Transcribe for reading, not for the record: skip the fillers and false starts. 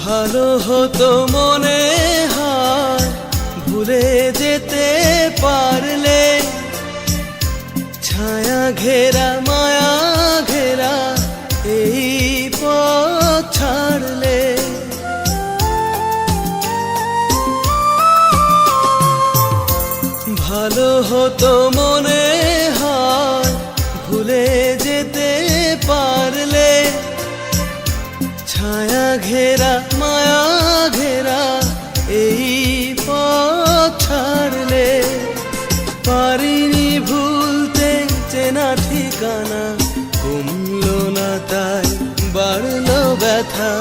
ভালো হতো মনে হয় ভুলে যেতে পারলে, ছায়া ঘেরা মায়া ঘেরা এই পথ ছাড়লে। ভালো হতো মনে হয় ভুলে যেতে পারলে, ছায়া ঘেরা মায়া ঘেরা এই পথ ছাড়লে। পারিনি ভুলতে চেনা ঠিকানা, কমলো না তাই বাড়লো ব্যথা।